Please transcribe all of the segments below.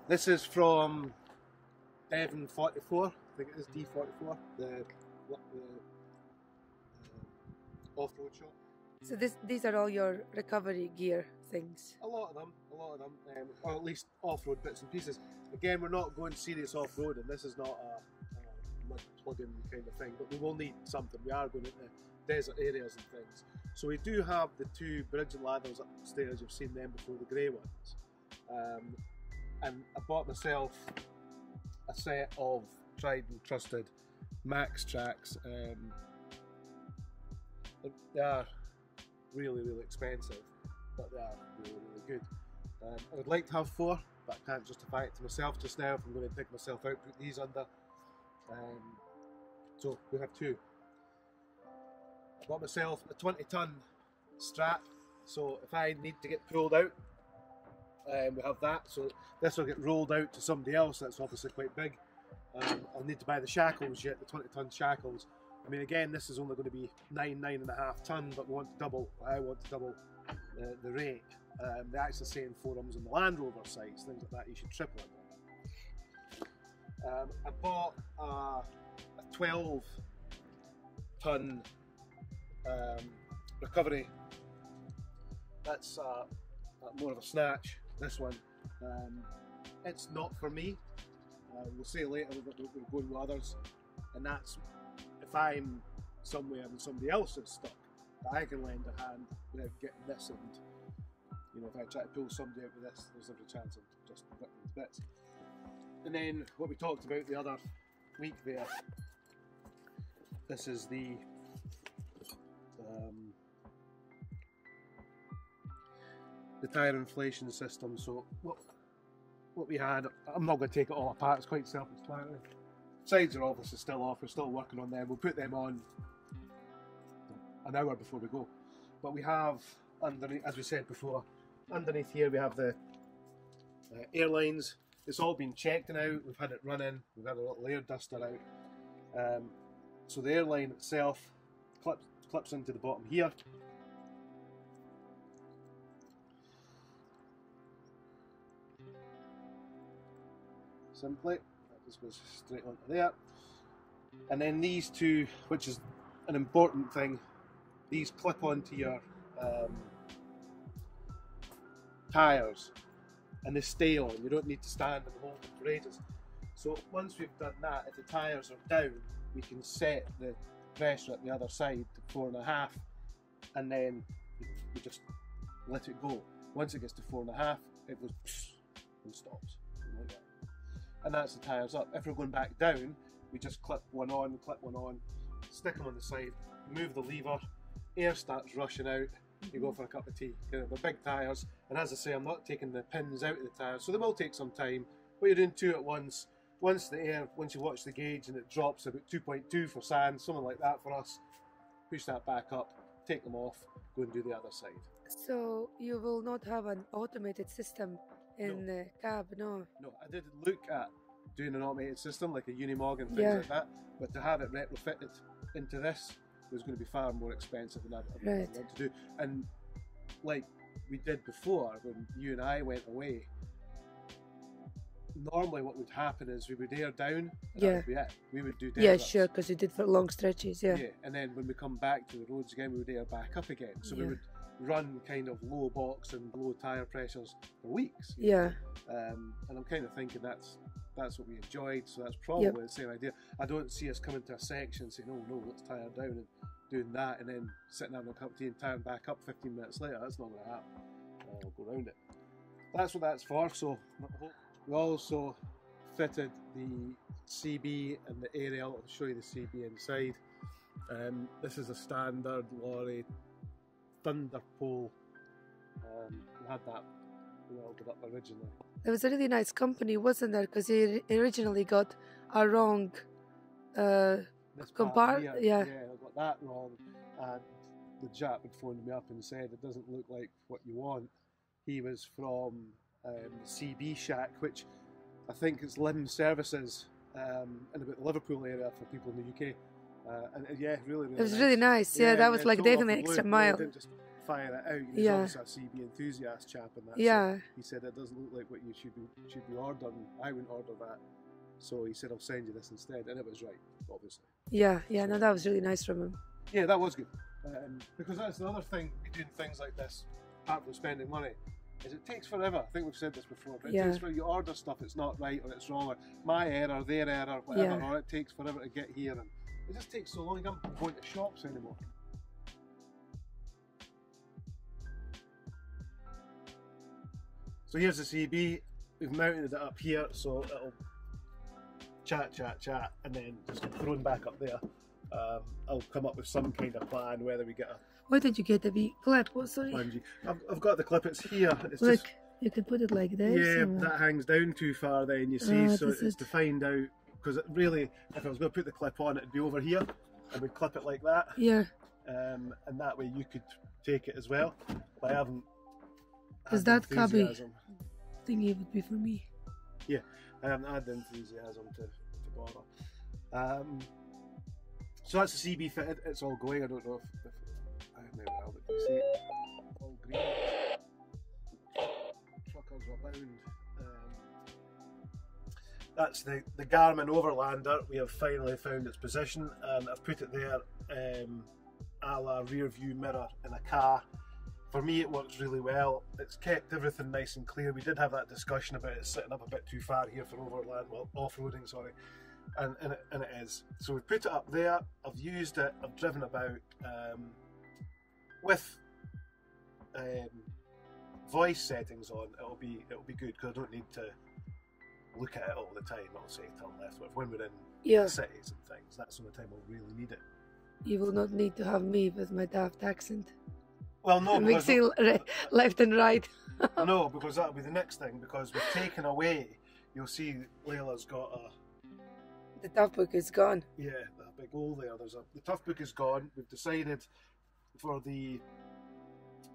This is from Devon 44, I think it is D44, the off-road shop. So these are all your recovery gear things? A lot of them, or at least off-road bits and pieces. Again, we're not going serious off-road, and this is not a mud plug-in kind of thing, but we will need something. We are going into desert areas and things. So we do have the two bridge and ladders upstairs, you've seen them before, the grey ones. And I bought myself a set of tried and trusted Max tracks. They are really, really expensive, but they are really, really good. I would like to have 4, but I can't justify it to myself just now if I'm going to dig myself out, put these under. So we have 2. I got myself a 20-ton strap, so if I need to get pulled out, we have that. So this will get rolled out to somebody else. That's obviously quite big. I'll need to buy the shackles yet, the 20-ton shackles. I mean, again, this is only going to be 9.5 ton, but we want to double. I want to double the rate. They actually say in forums on the Land Rover sites, things like that, you should triple it. I bought a 12-ton recovery. That's more of a snatch. This one, it's not for me. We'll say later that we're going with others, and that's if I'm somewhere and somebody else is stuck, that I can lend a hand without getting this. And you know, if I try to pull somebody out with this, there's every chance of just ripping to bits. And then what we talked about the other week there. This is the tyre inflation system. So what we had, I'm not going to take it all apart, it's quite self-explanatory. Sides are obviously still off, we're still working on them. We'll put them on an hour before we go. But we have underneath, as we said before, underneath here we have the airlines. It's all been checked now, we've had it running, we've had a little air duster out. So the airline itself clips into the bottom here. Simply, that just goes straight onto there. And then these two, which is an important thing, these clip onto your tyres and they stay on. You don't need to stand and hold them for ages. So once we've done that, if the tyres are down, we can set the pressure at the other side to 4.5, and then we just let it go. Once it gets to 4.5, it goes and stops. Like that. And that's the tyres up. If we're going back down, we just clip one on, stick them on the side, move the lever, air starts rushing out, you go for a cup of tea. They're big tyres, and as I say, I'm not taking the pins out of the tyres, so they will take some time, but you're doing 2 at once. Once you watch the gauge and it drops about 2.2 for sand, something like that for us, push that back up, take them off, go and do the other side. So you will not have an automated system in the cab, no? No, I did look at doing an automated system like a Unimog and things like that, but to have it retrofitted into this was going to be far more expensive than I want to do. And like we did before, when you and I went away, normally what would happen is we would air down, and that would be it. We would do deserts. Yeah, sure, because you did for long stretches, yeah. And then when we come back to the roads again, we would air back up again. So we would run kind of low box and low tyre pressures for weeks. Yeah. And I'm kind of thinking that's what we enjoyed, so that's probably the same idea. I don't see us coming to a section and saying, oh no, let's tyre down and doing that, and then sitting having a cup of tea and tyring back up 15 minutes later. That's not going to happen. I'll go around it. That's what that's for. So we also fitted the CB and the aerial. I'll show you the CB inside. This is a standard lorry thunder pole. We had that welded up originally. It was a really nice company, wasn't there? Because he originally got a wrong compartment. Yeah, I got that wrong, and the chap had phoned me up and said it doesn't look like what you want. He was from the CB Shack, which I think is Lim Services in about the Liverpool area for people in the UK. And yeah, really it was nice. Really nice. Yeah, that was like definitely extra mile. Didn't just fire it out. He's Yeah. obviously a CB enthusiast chap and that. Yeah. So he said, it doesn't look like what you should be ordering. I wouldn't order that. So he said, I'll send you this instead. And it was right, obviously. Yeah, yeah, no, that was really nice from him. Yeah, that was good. Because that's the other thing, doing things like this, apart from spending money, is it takes forever. I think we've said this before, but it takes forever. You order stuff, it's not right or it's wrong, or my error, their error, whatever, or it takes forever to get here. And it just takes so long, you can't go into shops anymore. So here's the CB, we've mounted it up here, so it'll chat, and then just thrown back up there. I'll come up with some kind of plan, whether we get a... Why did you get the wee clip? Oh, sorry. I've got the clip, it's here. It's Look, just, you could put it like this. yeah, that hangs down too far then, you see, so it's to find out, because really, if I was going to put the clip on, it'd be over here, and we'd clip it like that. Yeah. And that way you could take it as well, but I haven't... Because that cabby thingy would be for me. Yeah, I haven't had the enthusiasm to bother. So that's the CB fitted, it's all going. I don't know if I have maybe well, but you see it? All green. Truckers are bound. That's the Garmin Overlander. We have finally found its position, and I've put it there a la rear view mirror in a car. For me it works really well. It's kept everything nice and clear. We did have that discussion about it sitting up a bit too far here for overland, well, off-roading, sorry. And it is. So we put it up there, I've used it, I've driven about with voice settings on. It'll be good, because I don't need to look at it all the time. I'll say turn left, but when we're in cities and things, that's the only time I'll really need it. You will not need to have me with my daft accent. Well, no, mixing left and right. No, because that'll be the next thing, because we've taken away, you'll see Layla's got a... The tough book is gone. Yeah, that big hole there. The tough book is gone. We've decided for the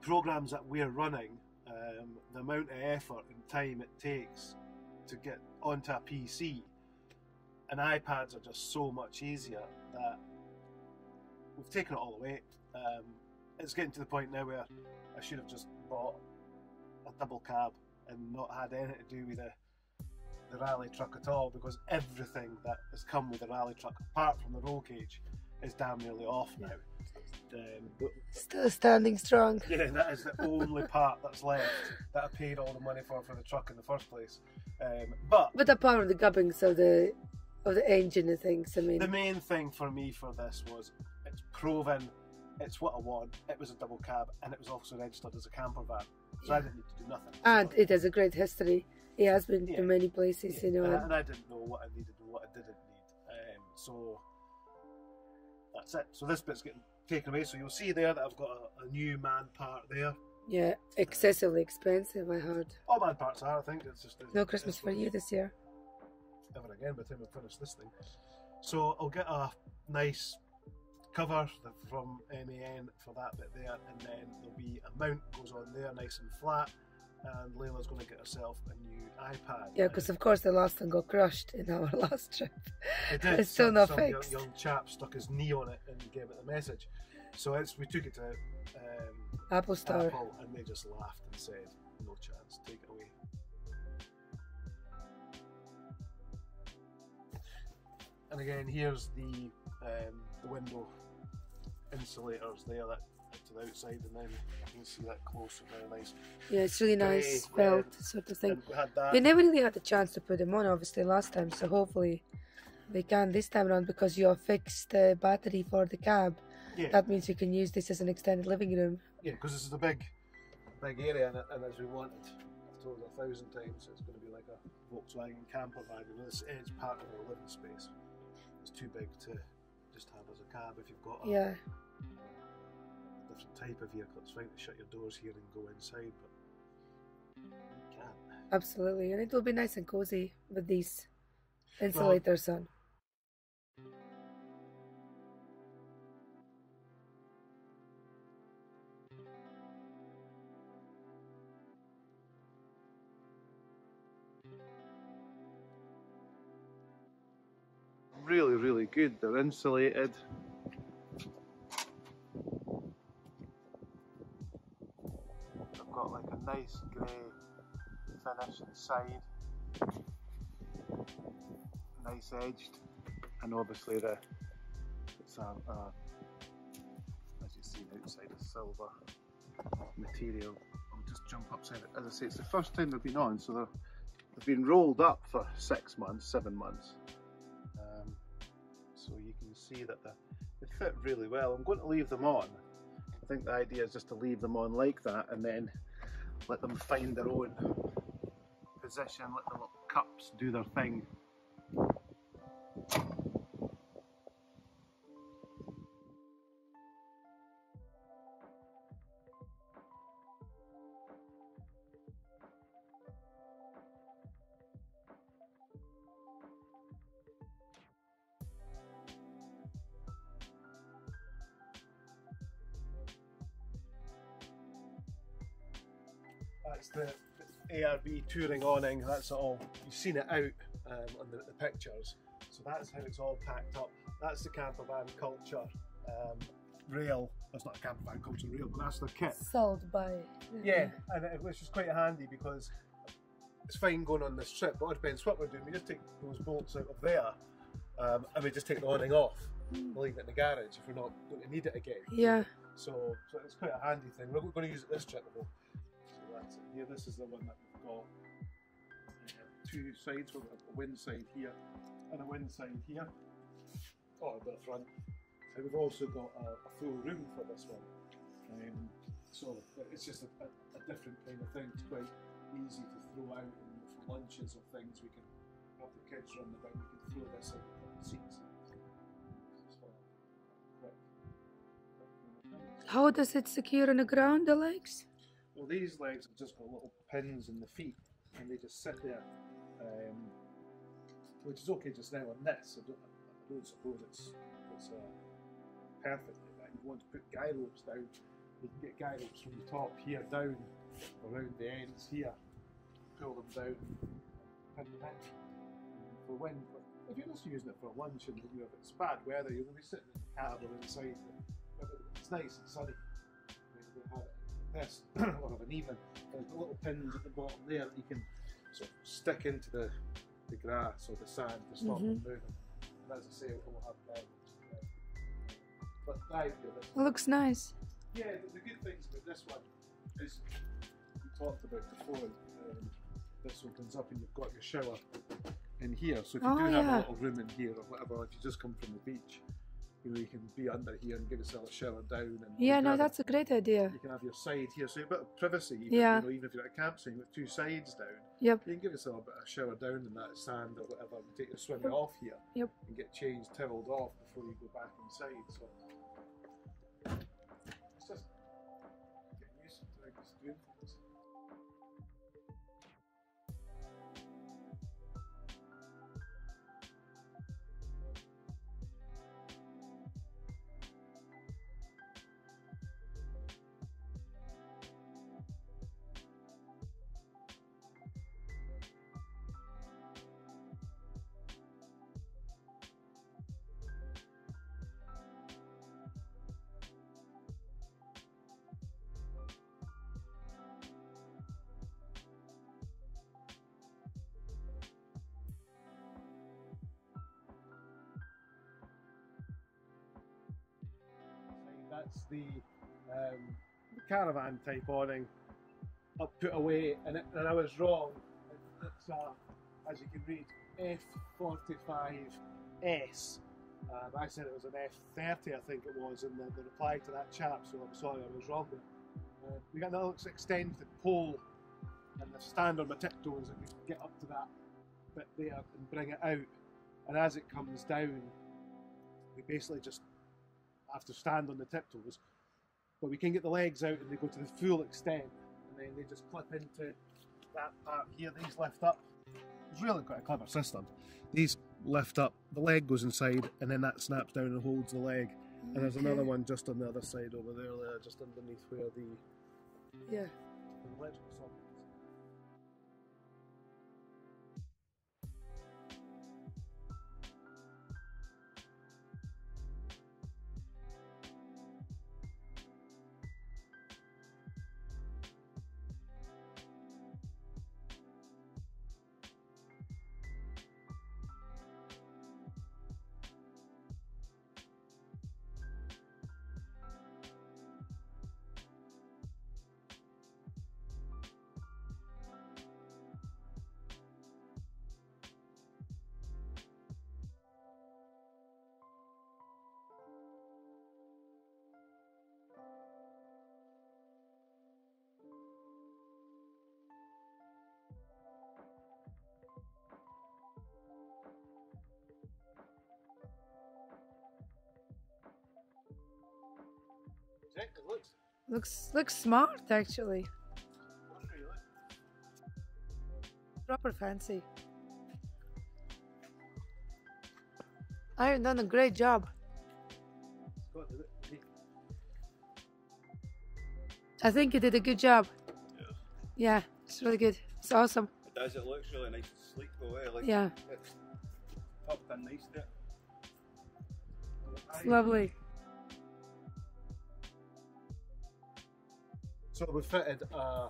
programs that we're running, the amount of effort and time it takes to get onto a PC, and iPads are just so much easier that we've taken it all away. It's getting to the point now where I should have just bought a double cab and not had anything to do with the rally truck at all, because everything that has come with the rally truck, apart from the roll cage, is damn nearly off now. Still standing strong. Yeah, that is the only part that's left that I paid all the money for the truck in the first place. But apart from the gubbings of the engine and things, I mean, the main thing for me for this was it's proven. It's what I want. It was a double cab, and it was also registered as a camper van, so I didn't need to do nothing. And it has a great history. It has been to many places, you know. And I didn't know what I needed and what I didn't need. So that's it. So this bit's getting taken away. So you'll see there that I've got a new man part there. Yeah, excessively expensive, I heard. All man parts are, I think. It's just no Christmas for you this year. Never again by the time we finish this thing. So I'll get a nice cover from MAN for that bit there, and then there'll be a mount goes on there nice and flat, and Layla's going to get herself a new iPad. Yeah, because of course the last one got crushed in our last trip. It did. It's still not some fixed. Young chap stuck his knee on it and gave it the message. So we took it to Apple Store, and they just laughed and said, no chance, take it away. And again, here's the window insulators there that to the outside, and then you can see that close and very nice. Yeah, it's really nice felt sort of thing. We never really had the chance to put them on, obviously, last time, so hopefully we can this time around, because you have fixed the battery for the cab. Yeah. That means you can use this as an extended living room. Yeah, because this is a big area, and as we wanted, I've told 1,000 times, it's going to be like a Volkswagen camper van. You know, this is part of our living space. It's too big to just have as a cab. If you've got a different type of vehicle, it's fine to shut your doors here and go inside, but you can't. Absolutely, and it will be nice and cozy with these insulators on. Really, really good. They're insulated. I've got like a nice grey finish inside, nice edged, and obviously it's as you see outside a silver material. I'll just jump upside it. As I say, it's the first time they've been on, so they've been rolled up for 6 months, 7 months. So you can see that they fit really well. I'm going to leave them on. I think the idea is just to leave them on like that and then let them find their own position, let the little cups do their thing. That's the ARB touring awning, that's all. You've seen it out on the pictures. So that's how it's all packed up. That's the campervan culture rail. That's not a campervan culture rail, but that's their kit. Sold by... Yeah, and which is quite handy because it's fine going on this trip, but it depends what we're doing. We just take those bolts out of there and we just take the awning off and leave it in the garage if we're not going to need it again. Yeah. So it's quite a handy thing. We're going to use it this trip though. That's it. Here, this is the one that we've got 2 sides. We've got a wind side here and a wind side here. Oh, I've got a front. So we've also got a full room for this one. So it's just a different kind of thing. It's quite easy to throw out for lunches or things. We can have the kids run about. We can throw this out on the seats. How does it secure on the ground, the legs? Well, these legs have just got little pins in the feet and they just sit there, which is okay just now on this. I don't suppose it's perfect like that. You want to put guy ropes down, you can get guy ropes from the top here down, around the ends here, pull them down, pin them in for wind. But if you're just using it for lunch and if it's bad weather, you're going to be sitting in the cab or inside. It's nice and sunny. You'll have it this or of an evening. There's the little pins at the bottom there that you can sort of stick into the grass or the sand to stop them moving. And as I say, it will have but the idea this It looks nice. Yeah, the good things about this one is we talked about before. This opens up and you've got your shower in here. So if you do have a little room in here or whatever, if you just come from the beach, you can be under here and give yourself a shower down. And yeah, no, that's a great idea. You can have your side here, so a bit of privacy. Even, even if you're at a campsite, you've got 2 sides down. Yep. You can give yourself a bit of shower down in that sand or whatever, and take your swimming off here. Yep. And get changed, towelled off before you go back inside. So it's just getting used to doing things. That's the caravan type awning. I'll put away, and I was wrong. It's as you can read, F45S. I said it was an F30, I think it was, in the reply to that chap. So I'm sorry, I was wrong there. We got another extended pole, and the stand on my tiptoes that we can get up to that bit there and bring it out. And as it comes down, we basically just have to stand on the tiptoes, but we can get the legs out and they go to the full extent, and then they just clip into that part here. These lift up. It's really quite a clever system. These lift up, the leg goes inside, and then that snaps down and holds the leg. And there's another one just on the other side over there, just underneath where the electrical socket is. It looks smart actually. really. Proper fancy. I've done a great job. I think you did a good job. Yeah, it's really good. It's awesome. It does. It looks really nice and sleek though. Like, Yeah. It's tucked in nice there. It's lovely. So we fitted a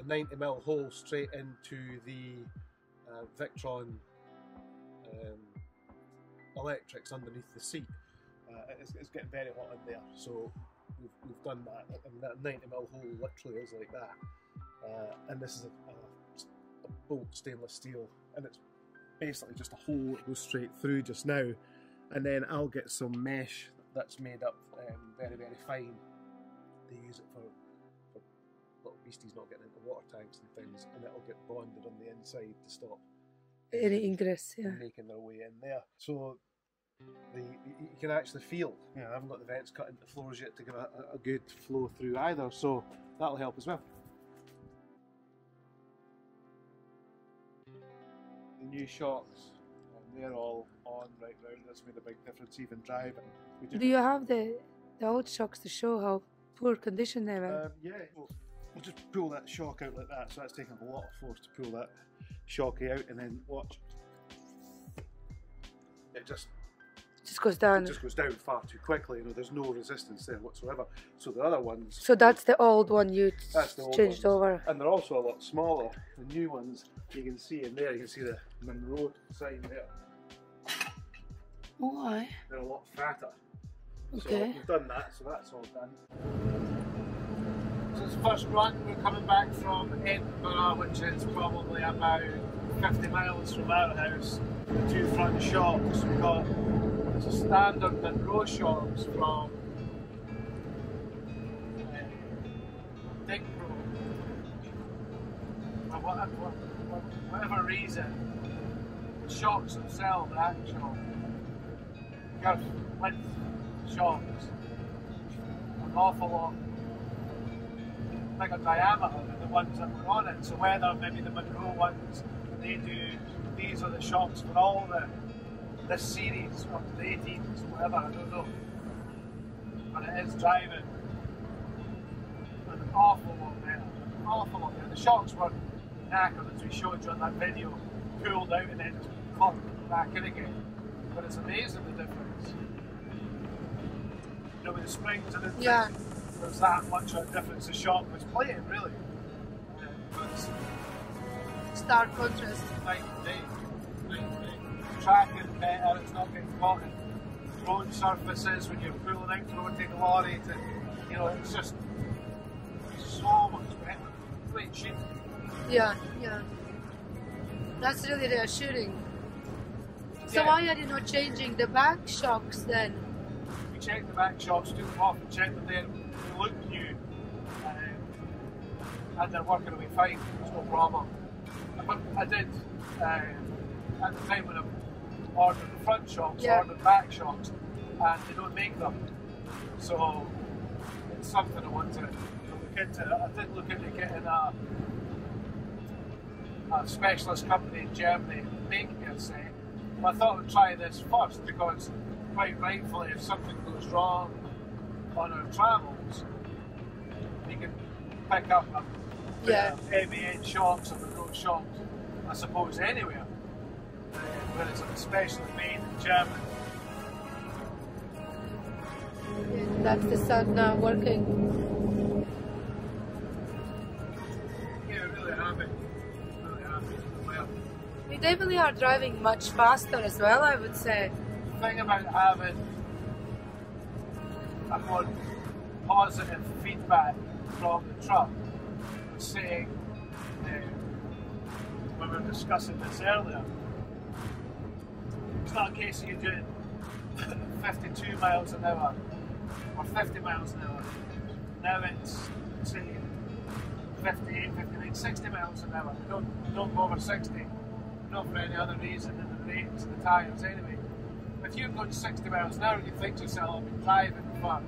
90mm hole straight into the Victron electrics underneath the seat. It's getting very hot in there, so we've done that, and that 90mm hole literally is like that. And this is a bolt stainless steel, and it's basically just a hole that goes straight through just now. And then I'll get some mesh that's made up very, very fine. They use it for little beasties not getting into water tanks and things, and it'll get bonded on the inside to stop Any ingress, yeah. making their way in there. So you can actually feel, I haven't got the vents cut into the floors yet to give a good flow through either, so that'll help as well. The new shocks, they're all on right round. That's made a big difference even driving. Do you have the old shocks to show how poor condition they were? Yeah, we'll just pull that shock out like that, so that's taking a lot of force to pull that shocky out, and then watch. It just goes down. It just goes down far too quickly. There's no resistance there whatsoever. So the other ones. So that's the old one you changed ones. over. And they're also a lot smaller. The new ones you can see in there. You can see the Monroe sign there. Why? They're a lot fatter. Okay. So we've done that. So that's all done. So it's first run. We're coming back from Edinburgh, which is probably about 50 miles from our house. The two front shocks. We've got standard Monroe shocks from Dig Pro. For whatever reason, the shocks themselves are actual girth width shocks. An awful lot bigger diameter than the ones that were on it. So whether maybe the Monroe ones, these are the shocks for all this series up to the 18s, whatever, I don't know. But it is driving an awful lot better. Awful lot better. The shocks were knackered, as we showed you on that video, pulled out and then just clumped back in again. But it's amazing the difference. With the springs and everything, there's that much of a difference. The shock was playing, really. Stark contrast. Night and day. Tracking better, it's not getting caught in road surfaces when you're pulling out to rotate the lorry to, it's just so much better. Great shit. Yeah. That's really reassuring. So why are you not changing the back shocks then? We checked the back shocks, took them off and checked them there. They look new. And they're working away fine, there's no problem. But I did, at the time when I ordered the front shocks, ordered back shocks, and they don't make them. So it's something I want to look into. I did look into getting a specialist company in Germany to make me a set. But I thought I'd try this first because, quite rightfully, if something goes wrong on our travels, you can pick up a heavy-end shocks or the road shocks, I suppose, anywhere. Whereas it's especially made in Germany. That's the sun now working. Yeah, really happy. Well, We definitely are driving much faster as well, I would say. the thing about having a more positive feedback from the truck was saying, when we were discussing this earlier, it's not a case of you doing 52 miles an hour or 50 miles an hour. Now it's, say, 58, 59, 60 miles an hour. Don't go over 60, not for any other reason than the brakes and the tyres anyway. If you're going 60 miles an hour and you think to yourself, I've been driving for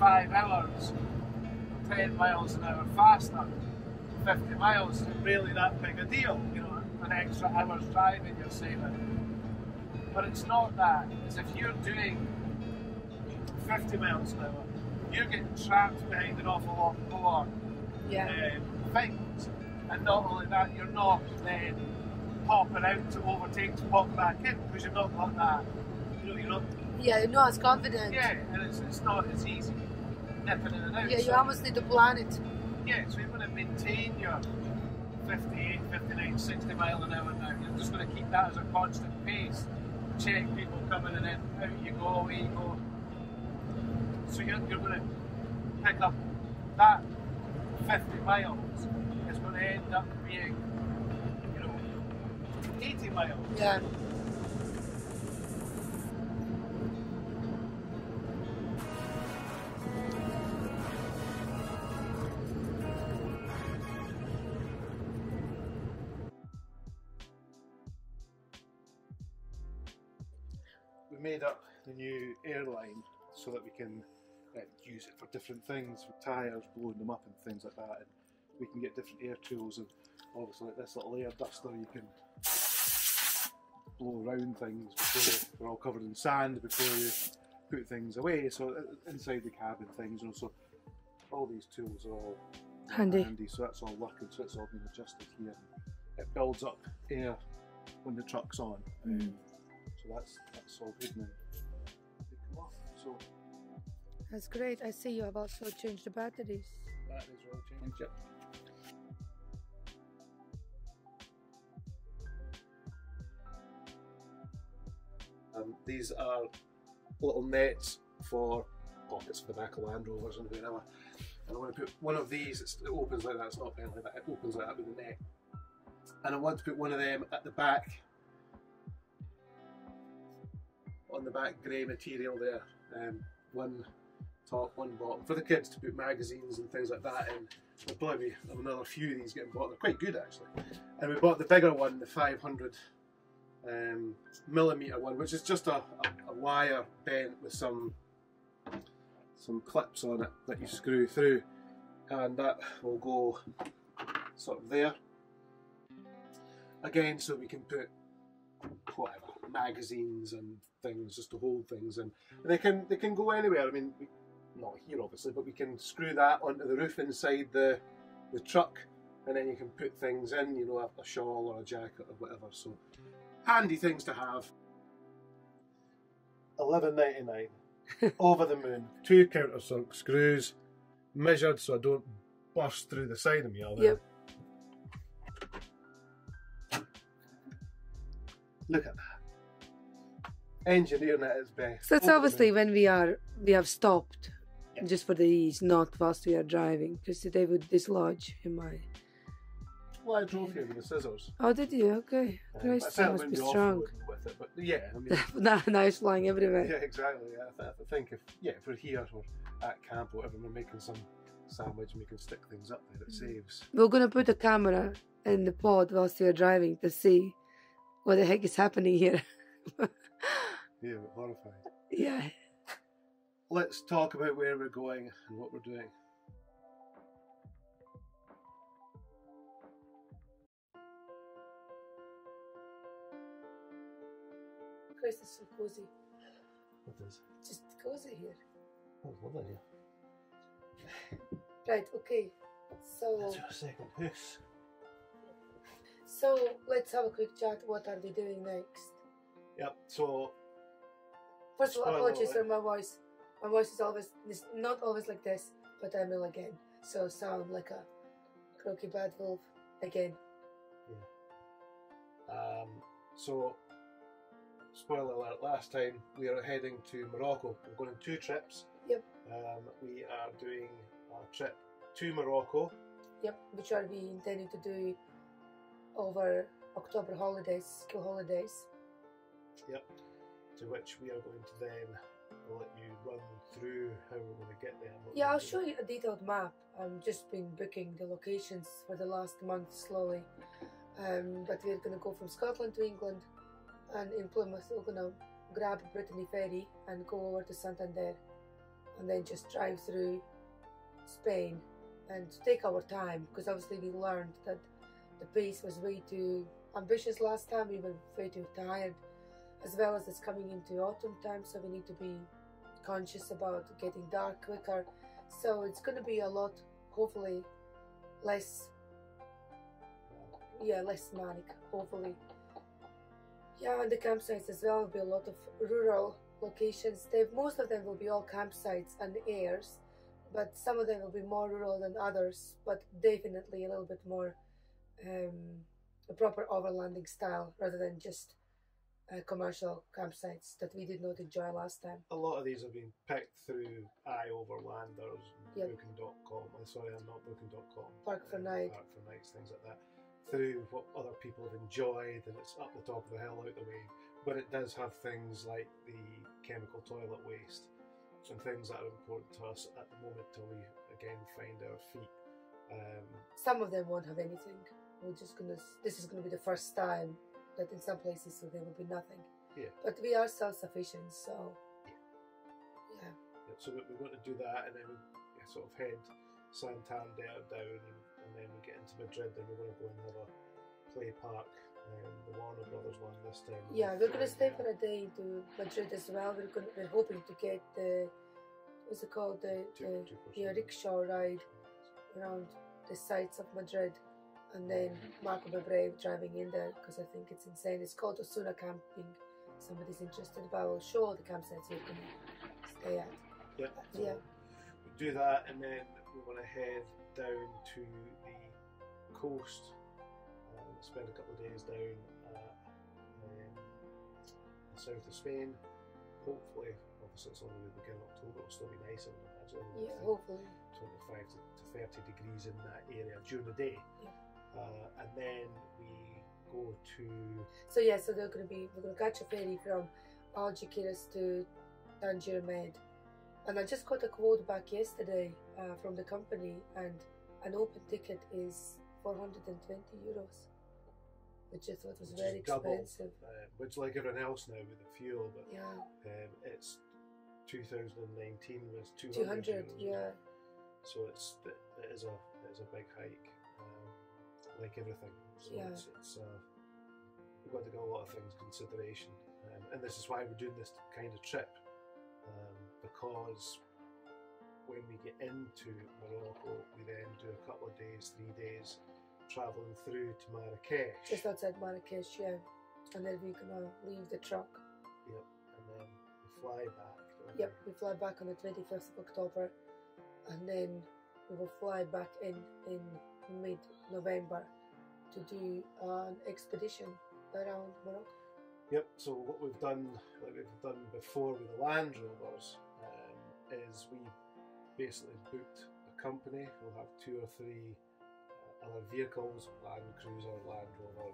5 hours, 10 miles an hour faster, 50 miles isn't really that big a deal, you know, an extra hour's driving you're saving. But it's not that. It's if you're doing 50 miles an hour, you're getting trapped behind an awful lot more things. And not only that, you're not then popping out to overtake to pop back in because you've not got that, you know, you're not. Yeah, you're not as confident. Yeah, and it's not as easy nipping in and out. Yeah, you almost need to plan it. Yeah, so you're going to maintain your 58, 59, 60 mile an hour now. You're just going to keep that as a constant pace. Check people coming in, out you go, away you go. So you're going to pick up that 50 miles. It's going to end up being, you know, 80 miles. Yeah. We made up the new airline so that we can use it for different things, with tyres, blowing them up and things like that, and we can get different air tools, and obviously like this little air duster you can blow around things before they're all covered in sand before you put things away, so inside the cabin things, you know, so all these tools are all handy, so that's all working, so it's all been adjusted here. It builds up air when the truck's on. So that's all good now. They come off. So that's great. I see you have also changed the batteries. Batteries are all changed, yep. These are little nets for pockets for the back of Land Rovers and whatever. And I want to put one of these, it opens like that, it's not bent like that, it opens like that with the net. And I want to put one of them at the back, on the back grey material there, one top, one bottom, for the kids to put magazines and things like that in. There'll probably be another few of these getting bought, they're quite good actually. And we bought the bigger one, the 500 millimetre one, which is just a wire bent with some clips on it that you screw through, and that will go sort of there. Again, so we can put whatever, magazines and things, just to hold things in. And they can go anywhere. I mean, not here obviously, but we can screw that onto the roof inside the truck, and then you can put things in, you know, a shawl or a jacket or whatever. So handy things to have. $11.99. Over the moon. 2 countersunk screws, measured so I don't burst through the side of me. Yep. Look at that. Engineering at its best. So that's obviously when we have stopped, just for the ease, not whilst we are driving, because they would dislodge in my. Well, I drove here with the scissors. Oh, did you? Okay. Christ, that must be strong. With it, but yeah, I mean, now it's flying everywhere. Yeah, exactly. Yeah, I think if we're here or at camp or whatever, we're making some sandwich and we can stick things up there. It saves. We're gonna put a camera in the pod whilst we are driving to see what the heck is happening here. Yeah, horrifying. Yeah. Let's talk about where we're going and what we're doing. Christ, it's so cozy. What is? Just cozy here. Oh, it's lovely here. Right, okay. So That's your second house. So let's have a quick chat. What are we doing next? Yep, so first of all, apologies for my voice. My voice is not always like this, but I'm ill again. So sound like a croaky bad wolf again. Yeah. So spoiler alert, last time we are heading to Morocco. We're going on 2 trips. Yep. We are doing a trip to Morocco. Yep, which are we intending to do over October holidays, school holidays. Yep. To which we are going to then let you run through how we're going to get there. Yeah, I'll show you a detailed map. I've just been booking the locations for the last month slowly. But we're going to go from Scotland to England, and in Plymouth we're going to grab Brittany Ferry and go over to Santander. and then just drive through Spain and take our time, because obviously we learned that the pace was way too ambitious last time. We were way too tired, as well as it's coming into autumn time, so we need to be conscious about getting dark quicker. So it's going to be a lot, hopefully less manic, hopefully. Yeah, and the campsites as well will be a lot of rural locations. Most of them will be all campsites and airs, but some of them will be more rural than others, but definitely a little bit more a proper overlanding style rather than just commercial campsites that we did not enjoy last time. A lot of these have been picked through iOverlanders, Yep. Booking.com. Sorry, not Booking.com. Park for Night. Park for Nights, things like that. Through what other people have enjoyed, and it's up the top of the hill, out the way. But it does have things like the chemical toilet waste and things that are important to us at the moment till we again find our feet. Some of them won't have anything. This is gonna be the first time that in some places so there will be nothing. Yeah. But we are self-sufficient, so yeah. So we're going to do that, and then we sort of head Santander down, and then we get into Madrid, and we're going to go and have a play park, the Warner Brothers one this time. Yeah, we're going to stay for a day to Madrid as well. We're hoping to get the, what's it called, the rickshaw ride around the sights of Madrid. And then Mark will be brave driving in there, because I think it's insane. It's called Osuna Camping. If somebody's interested, but I will show all the campsites you can stay at. Yeah. Yeah. We do that, and then we want to head down to the coast. Spend a couple of days down the south of Spain. Hopefully, obviously it's only the beginning of October, it'll still be nice, I would imagine. Yeah, hopefully. 25 to 30 degrees in that area during the day. Yeah. And then we go to... So yeah, so we're going to catch a ferry from Algeciras to Tangier Med. And I just got a quote back yesterday from the company, and an open ticket is 420 euros, which I thought was very expensive. Which, like everyone else now with the fuel, but yeah. it's 2019 was 200 euros. Yeah. So it is a big hike, like everything. So Yeah. it's we've got to get a lot of things in consideration, and this is why we're doing this kind of trip, because when we get into Morocco, we then do a couple of days, 3 days, travelling through to Marrakesh. Just outside Marrakesh, yeah. And then we're gonna leave the truck. Yep, and then we fly back. Yep, we fly back on the 25th of October, and then we will fly back in mid-November to do an expedition around Morocco. Yep, so what we've done, like we've done before with the Land Rovers, is we basically booked a company. We'll have 2 or 3 other vehicles, Land Cruiser, Land Rover,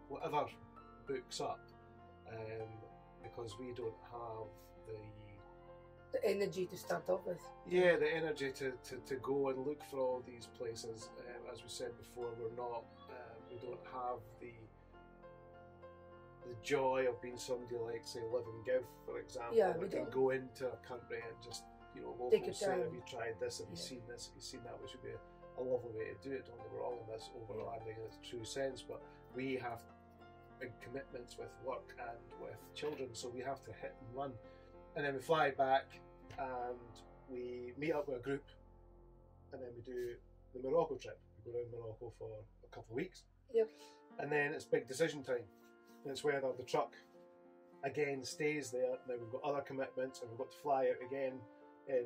whatever books up, because we don't have the energy to start off with. Yeah, the energy to go and look for all these places. As we said before, we don't have the joy of being somebody like, say, Live and Give, for example. Yeah, we can go into a country and just, locals say, have you tried this, have you seen this, have you seen that, which would be a lovely way to do it. Don't get me wrong in this overlanding in its true sense, but we have big commitments with work and with children, so we have to hit and run. And then we fly back and we meet up with a group, and then we do the Morocco trip. We go around Morocco for a couple of weeks. Yep. And then it's big decision time. And it's whether the truck again stays there. Now we've got other commitments, and we've got to fly out again in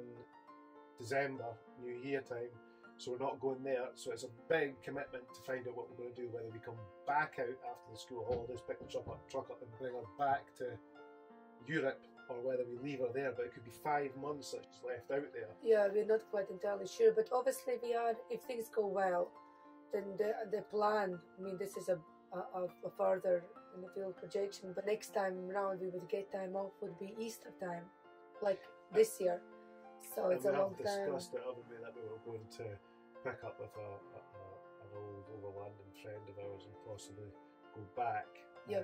December, New Year time. So we're not going there. So it's a big commitment to find out what we're going to do, whether we come back out after the school holidays, pick the truck up and bring her back to Europe, or whether we leave her there. But it could be 5 months that she's left out there. Yeah, we're not quite entirely sure, but obviously we are, if things go well, then the plan, I mean, this is a further in the field projection, but next time round we would get time off would be Easter time, like this year. So it's a long time. We have discussed it, haven't we, that we were going to pick up with an old overlanding friend of ours and possibly go back, yep.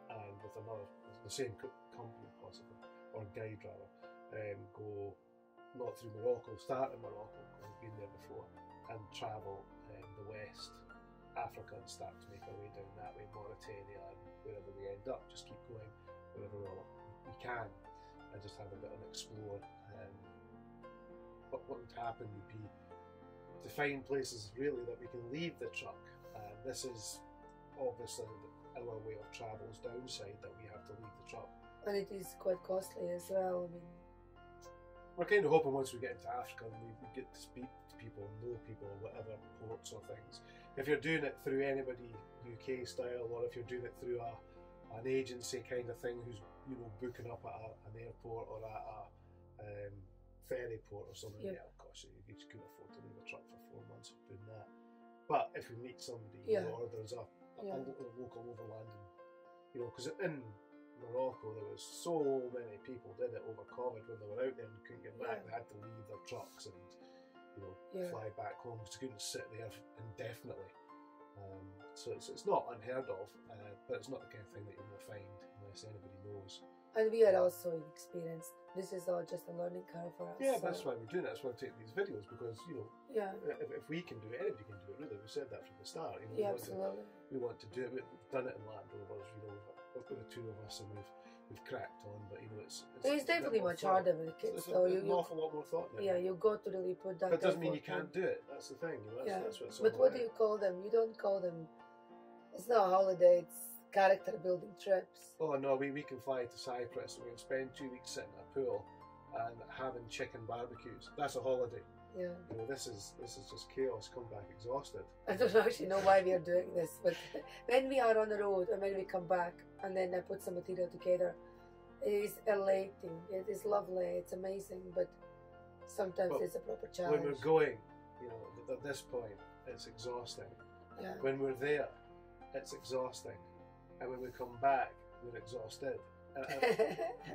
And with the same company possibly, or guide rather, go not through Morocco, start in Morocco, because we've been there before, and travel the West Africa and start to make our way down that way, Mauritania, and wherever we end up, just keep going wherever we can, and just have a bit of an explore. But what would happen would be to find places really that we can leave the truck. This is obviously our way of travel's downside, that we have to leave the truck. And it is quite costly as well. I mean, we're kind of hoping once we get into Africa and we get to speak to people and know people or whatever, ports or things. If you're doing it through anybody UK style, or if you're doing it through an agency kind of thing who's, you know, booking up at an airport or at a ferry port or something, yeah, of course, you just couldn't afford to leave a truck for 4 months doing that. But if we meet somebody, you know, or there's a local overlanding, you know, because in Morocco there was so many people did it over COVID when they were out there and couldn't get back. They had to leave their trucks and, you know, fly back home because they couldn't sit there indefinitely. So it's not unheard of, but it's not the kind of thing that you're going to find unless anybody knows. And we are also inexperienced. This is all just a learning curve for us. Yeah, so. That's why we're doing it. That's why we're taking these videos, because, you know, if we can do it, anybody can do it, really. We said that from the start. You know, absolutely. We want to do it. We've done it in Land Rovers, you know, we've got the two of us and we've cracked on, but, you know, it's definitely much harder with the kids. So an awful lot more thought now. Yeah, you got to really put that. But it doesn't mean you can't do it. That's the thing. You know, that's what it's all But what do you call them? You don't call them. It's not a holiday. It's character building trips. Oh no, we can fly to Cyprus and we can spend 2 weeks sitting in a pool and having chicken barbecues. That's a holiday. Yeah. You know, this is just chaos. Come back exhausted. I don't actually know why we are doing this, but when we are on the road and when we come back and then I put some material together, it is elating. It is lovely. It's amazing, but sometimes it's a proper challenge. When we're going, you know, at this point, it's exhausting. Yeah. When we're there, it's exhausting. And when we come back, we're exhausted.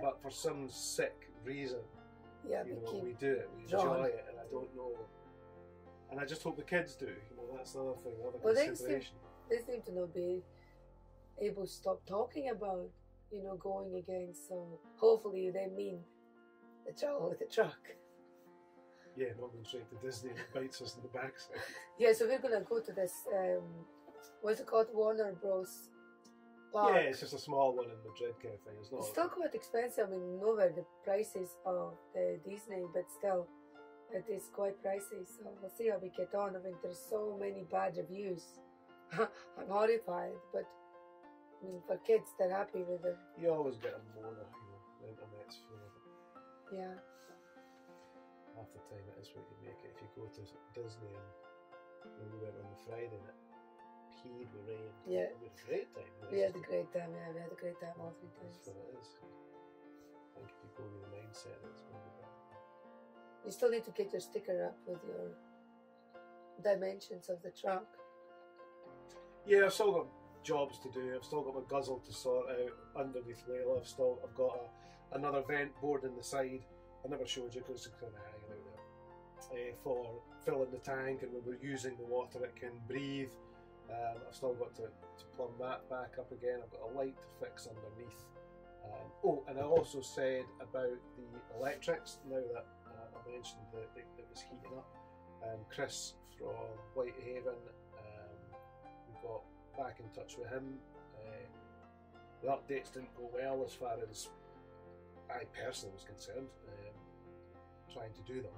But for some sick reason, you know, we do it, we enjoy it, and I don't know. And I just hope the kids do. You know, that's the other thing, consideration. They seem to not be able to stop talking about, you know, going again. So hopefully they mean the travel with the truck. Yeah, not going straight to Disney and it bites us in the backside. Yeah, so we're gonna go to this. What's it called? Warner Bros. Park. Yeah, it's just a small one in Madrid kind of thing. It's still quite expensive. I mean, nowhere the prices of the Disney, but still, it is quite pricey. So we'll see how we get on. I mean, there's so many bad reviews. I'm horrified, but I mean, for kids, they're happy with it. You always get a moaner, you know, the internet's full of it. Yeah. Half the time it is what you make it. If you go to Disney and we went on the Friday and it peed with rain, yeah, we had a great time. We had a great time, yeah, we had a great time all 3 times. That's what it is. I think if you go with the mindset that it's going to be better. You still need to get your sticker up with your dimensions of the truck. Yeah, I've still got jobs to do. I've still got my guzzle to sort out underneath Layla. I've got another vent board in the side. I never showed you because it's kind of hanging out there. For filling the tank, and when we're using the water it can breathe. I've still got to plumb that back up again. I've got a light to fix underneath. And I also said about the electrics, now that I mentioned that it was heating up. Chris from Whitehaven, we got back in touch with him. The updates didn't go well as far as I personally was concerned, trying to do them.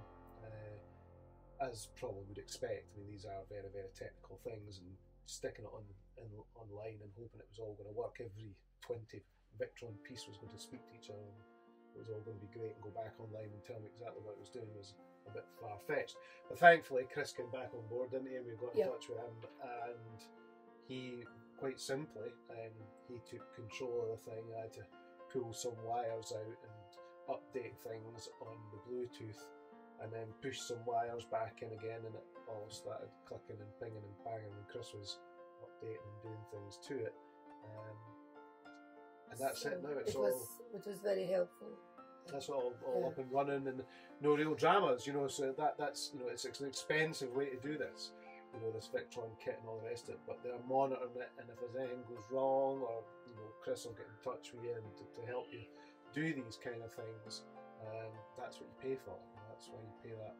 As probably would expect. I mean, these are very, very technical things, and sticking it online and hoping it was all going to work. Every 20 Victron piece was going to speak to each other, and it was all going to be great, and go back online and tell me exactly what it was doing was a bit far-fetched. But thankfully, Chris came back on board, didn't he? And we got in touch with him, and he, quite simply, he took control of the thing. I had to pull some wires out and update things on the Bluetooth, and then push some wires back in again, and it all started clicking and pinging and banging, and Chris was updating and doing things to it. And that's it now. Which was very helpful. That's all up and running, and no real dramas, you know. So that's you know, it's an expensive way to do this, you know, this Victron kit and all the rest of it. But they're monitoring it, and if there's anything goes wrong, or you know, Chris will get in touch with you and to help you do these kind of things. That's what you pay for. That's why you pay that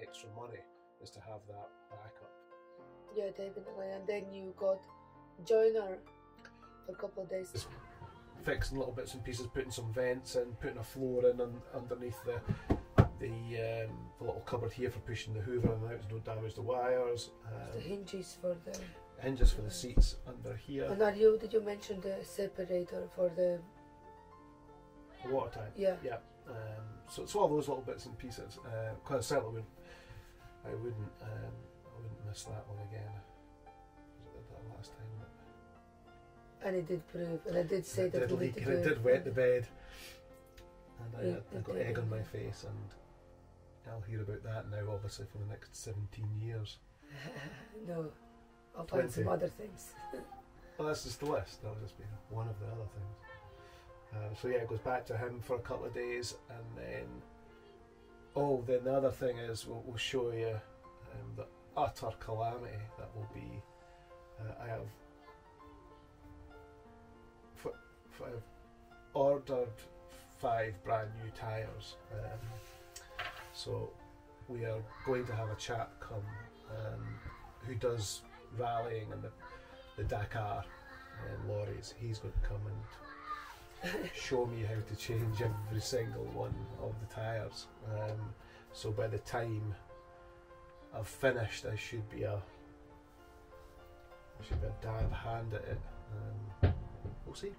extra money, is to have that backup. Yeah, definitely. And then you got joiner for a couple of days. Just fixing little bits and pieces, putting some vents in, putting a floor in underneath the little cupboard here for pushing the hoover in and out to don't damage the wires. The hinges for the seats under here. And did you mention the separator for the water tank? Yeah. Yeah. So it's all those little bits and pieces. Because I certainly wouldn't miss that one again. I did that last time. And it did prove, and I did say that it did we need to leak, do and it did wet the bed, and I got did, egg on my face, and I'll hear about that now, obviously, for the next 17 years. No, I'll find 20. some other things. Well, that's just the list. That'll just be one of the other things. So yeah, it goes back to him for a couple of days, and then then the other thing is we'll show you the utter calamity that will be. I have I've ordered 5 brand new tyres, so we are going to have a chap come who does rallying and the Dakar lorries. He's going to come and show me how to change every single one of the tyres. So by the time I've finished, I should be a dab hand at it. We'll see.